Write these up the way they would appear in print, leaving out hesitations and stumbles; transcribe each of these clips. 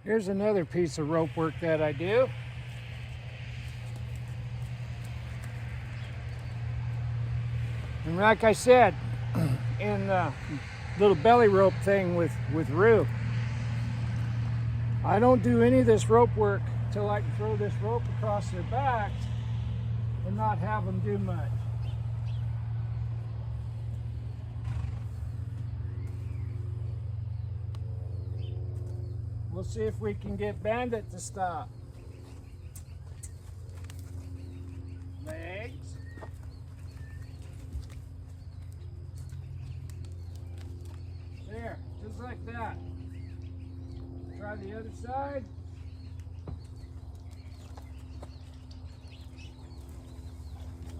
Here's another piece of rope work that I do. And like I said, in the little belly rope thing with Rue, I don't do any of this rope work till I can throw this rope across their backs and not have them do much. We'll see if we can get Bandit to stop. Legs. There, just like that. Try the other side.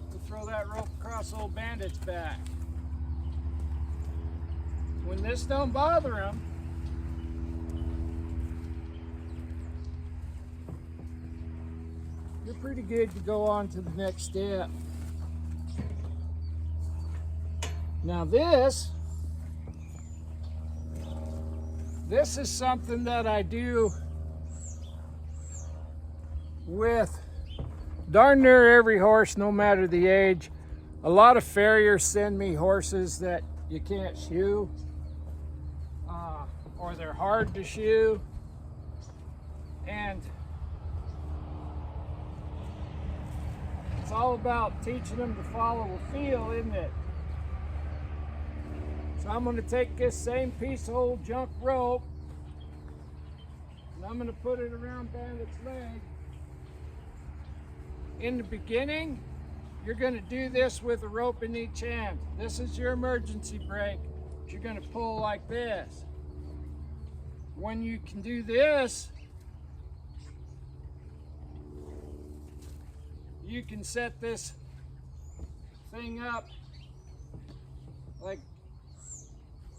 We'll throw that rope across old Bandit's back. When this don't bother him, you're pretty good to go on to the next step. Now this is something that I do with darn near every horse, no matter the age. A lot of farriers send me horses that you can't shoe, or they're hard to shoe, and it's all about teaching them to follow a feel, isn't it? So I'm going to take this same piece of old junk rope and I'm going to put it around Bandit's leg. In the beginning, you're going to do this with a rope in each hand. This is your emergency brake. You're going to pull like this. When you can do this, you can set this thing up like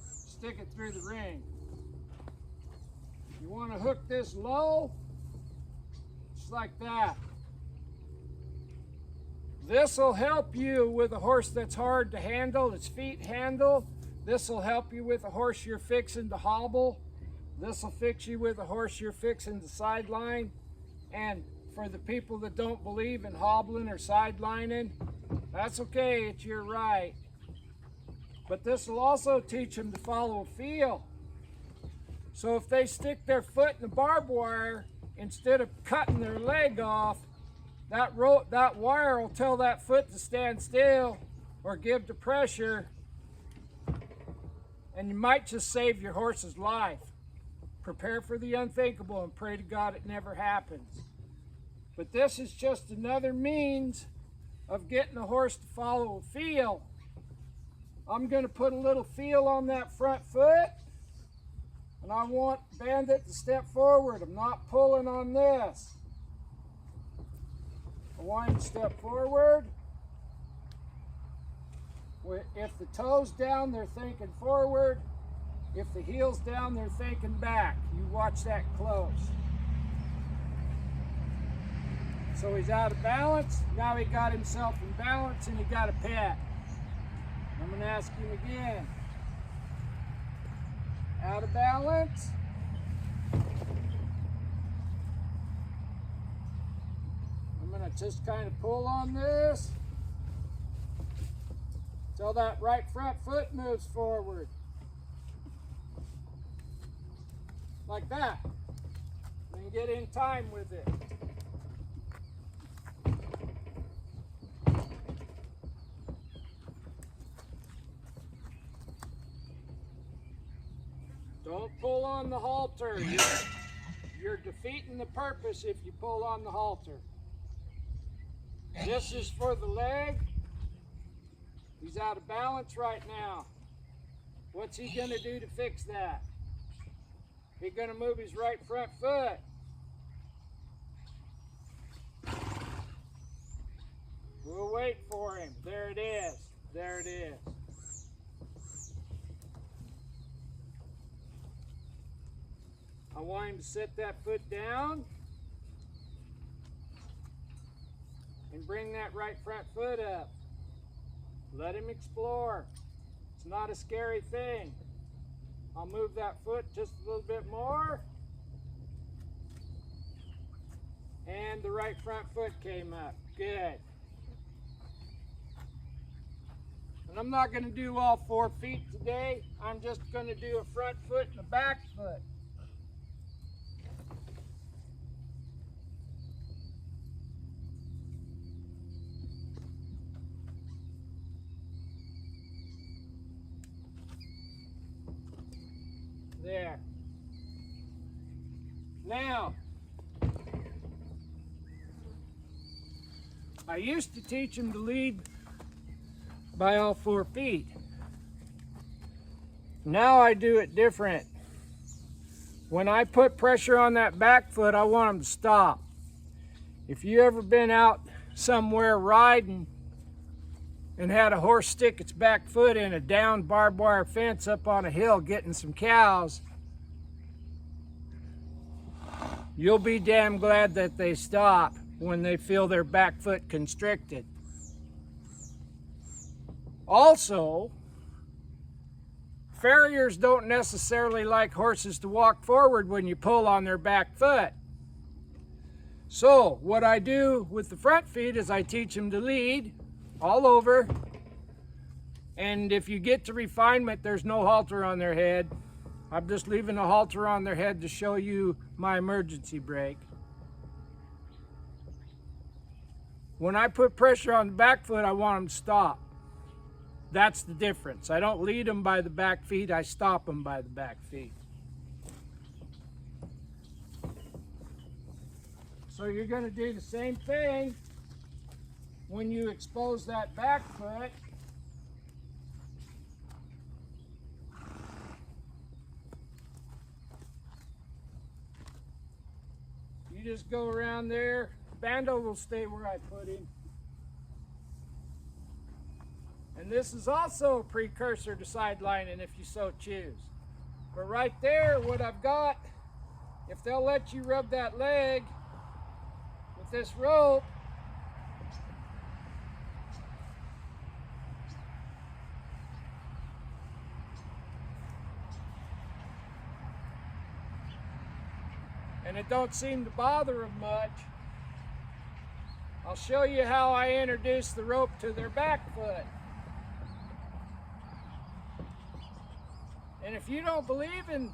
stick it through the ring. You want to hook this low, just like that. This will help you with a horse that's hard to handle, its feet handle. This will help you with a horse you're fixing to hobble. This will fix you with a horse you're fixing to sideline. And for the people that don't believe in hobbling or sidelining, that's okay, it's your right. But this will also teach them to follow a feel. So if they stick their foot in the barbed wire, instead of cutting their leg off, that wire will tell that foot to stand still or give the pressure, and you might just save your horse's life. Prepare for the unthinkable and pray to God it never happens. But this is just another means of getting a horse to follow a feel. I'm going to put a little feel on that front foot, and I want Bandit to step forward. I'm not pulling on this. I want him to step forward. If the toe's down, they're thinking forward. If the heel's down, they're thinking back. You watch that close. So he's out of balance. Now he got himself in balance and he got a pet. I'm going to ask him again. Out of balance. I'm going to just kind of pull on this until that right front foot moves forward. Like that. And get in time with it. Don't pull on the halter. You're defeating the purpose if you pull on the halter. This is for the leg. He's out of balance right now. What's he going to do to fix that? He's going to move his right front foot. We'll wait for him. There it is. There it is. I want him to set that foot down and bring that right front foot up. Let him explore. It's not a scary thing. I'll move that foot just a little bit more. and the right front foot came up. Good. And I'm not going to do all 4 feet today. I'm just going to do a front foot and a back foot. There. Now, I used to teach them to lead by all 4 feet. Now I do it different. When I put pressure on that back foot, I want them to stop. If you ever been out somewhere riding and had a horse stick its back foot in a down barbed wire fence up on a hill getting some cows, you'll be damn glad that they stop when they feel their back foot constricted. Also, farriers don't necessarily like horses to walk forward when you pull on their back foot. So what I do with the front feet is I teach them to lead all over, and if you get to refinement, there's no halter on their head. I'm just leaving a halter on their head to show you my emergency brake. When I put pressure on the back foot, I want them to stop. That's the difference. I don't lead them by the back feet, I stop them by the back feet. So you're going to do the same thing when you expose that back foot. You just go around there. Bando will stay where I put him. And this is also a precursor to sidelining if you so choose. But right there, what I've got, if they'll let you rub that leg with this rope, and it don't seem to bother them much, I'll show you how I introduce the rope to their back foot. And if you don't believe in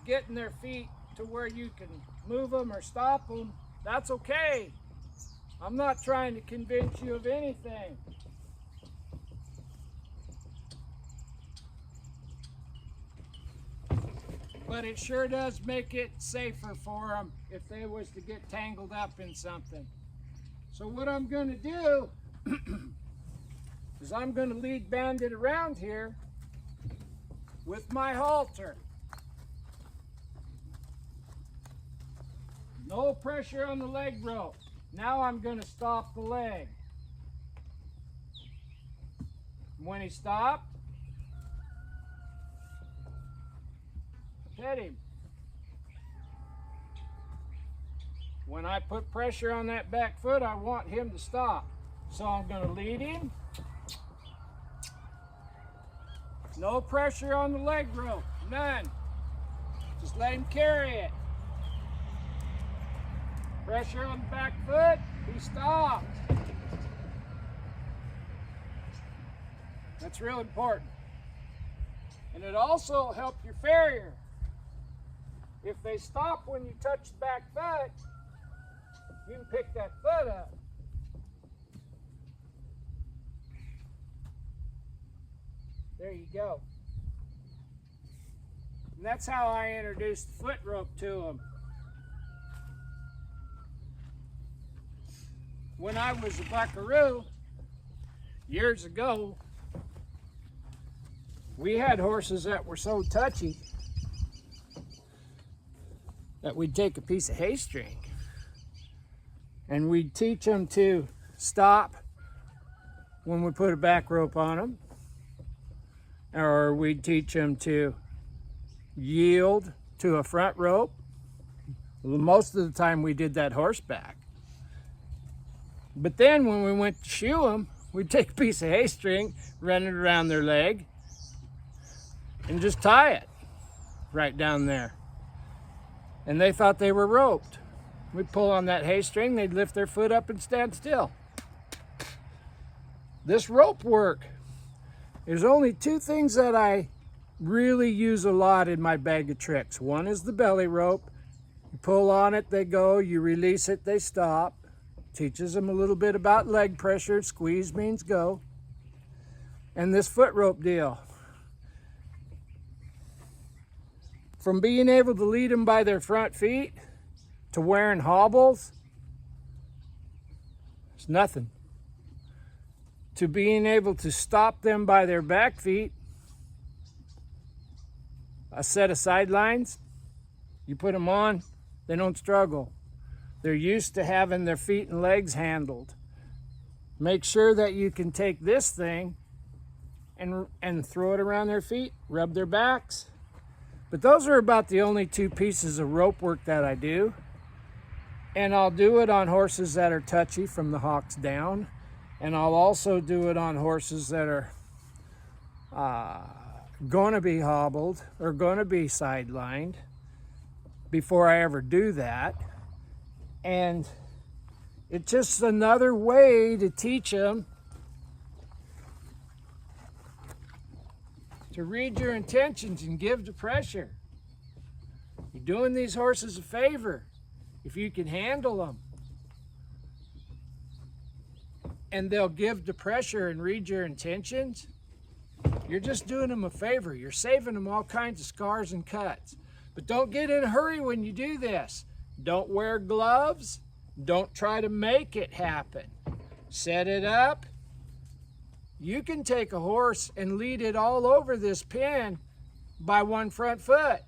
getting their feet to where you can move them or stop them, that's okay. I'm not trying to convince you of anything. But it sure does make it safer for them if they was to get tangled up in something. So what I'm going to do is I'm going to lead Bandit around here with my halter. No pressure on the leg rope. Now I'm going to stop the leg. When he stopped, pet him. When I put pressure on that back foot, I want him to stop. So I'm going to lead him. No pressure on the leg rope, none. Just let him carry it. Pressure on the back foot, he stopped. That's real important. And it also helps your farrier. If they stop when you touch the back foot, you can pick that foot up. There you go. And that's how I introduced the foot rope to them. When I was a buckaroo, years ago, we had horses that were so touchy that we'd take a piece of hay string and we'd teach them to stop when we put a back rope on them, or we'd teach them to yield to a front rope. Most of the time we did that horseback. But then when we went to shoe them, we'd take a piece of hay string, run it around their leg, and just tie it right down there. And they thought they were roped. We pull on that hay string, they'd lift their foot up and stand still. This rope work, there's only two things that I really use a lot in my bag of tricks. One is the belly rope. You pull on it, they go. You release it, they stop. Teaches them a little bit about leg pressure. Squeeze means go. And this foot rope deal. From being able to lead them by their front feet to wearing hobbles, it's nothing. To being able to stop them by their back feet, a set of sidelines, you put them on, they don't struggle. They're used to having their feet and legs handled. Make sure that you can take this thing and throw it around their feet, rub their backs. But those are about the only two pieces of rope work that I do. And I'll do it on horses that are touchy from the hocks down. And I'll also do it on horses that are going to be hobbled or going to be sidelined before I ever do that. And it's just another way to teach them to read your intentions and give the pressure. You're doing these horses a favor if you can handle them. And they'll give the pressure and read your intentions. You're just doing them a favor. You're saving them all kinds of scars and cuts. But don't get in a hurry when you do this. Don't wear gloves. Don't try to make it happen. Set it up. You can take a horse and lead it all over this pen by one front foot.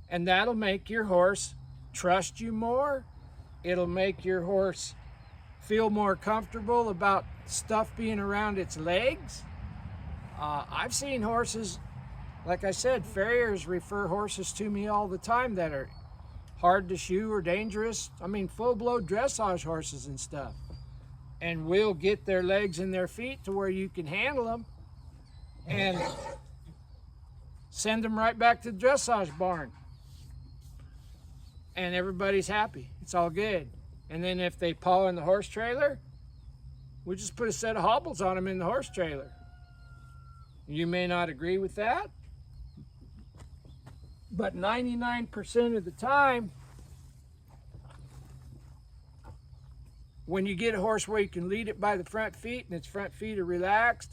And that'll make your horse trust you more. It'll make your horse feel more comfortable about stuff being around its legs. I've seen horses, like I said, farriers refer horses to me all the time that are hard to shoe or dangerous. I mean, full-blown dressage horses and stuff. And we'll get their legs and their feet to where you can handle them and send them right back to the dressage barn. And everybody's happy. It's all good. And then if they paw in the horse trailer, we just put a set of hobbles on them in the horse trailer. You may not agree with that, but 99% of the time, when you get a horse where you can lead it by the front feet and its front feet are relaxed,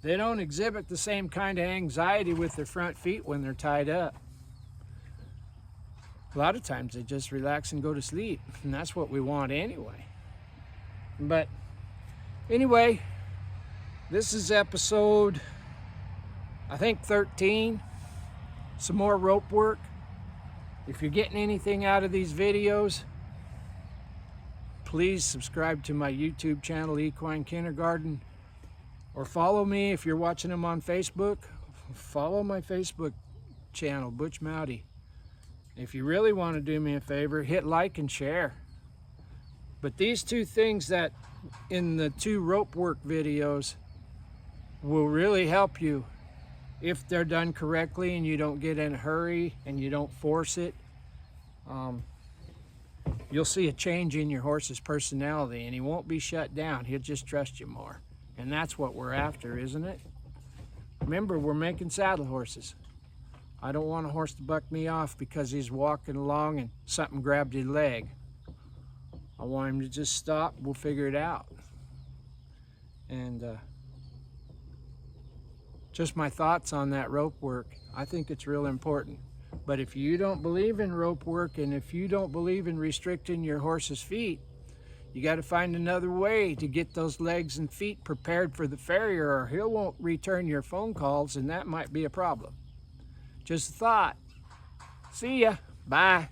they don't exhibit the same kind of anxiety with their front feet when they're tied up. A lot of times they just relax and go to sleep, and that's what we want anyway. But anyway, this is episode, I think 13. Some more rope work. If you're getting anything out of these videos, please subscribe to my YouTube channel, Equine Kindergarten, or follow me if you're watching them on Facebook. Follow my Facebook channel, Butch Mowdy. If you really want to do me a favor, hit like and share. But these two things that in the two rope work videos will really help you if they're done correctly and you don't get in a hurry and you don't force it. You'll see a change in your horse's personality, and he won't be shut down. He'll just trust you more. And that's what we're after, isn't it? Remember, we're making saddle horses. I don't want a horse to buck me off because he's walking along and something grabbed his leg. I want him to just stop. We'll figure it out. And just my thoughts on that rope work. I think it's real important. But if you don't believe in rope work, and if you don't believe in restricting your horse's feet, you got to find another way to get those legs and feet prepared for the farrier, or he won't return your phone calls, and that might be a problem. Just a thought. See ya. Bye.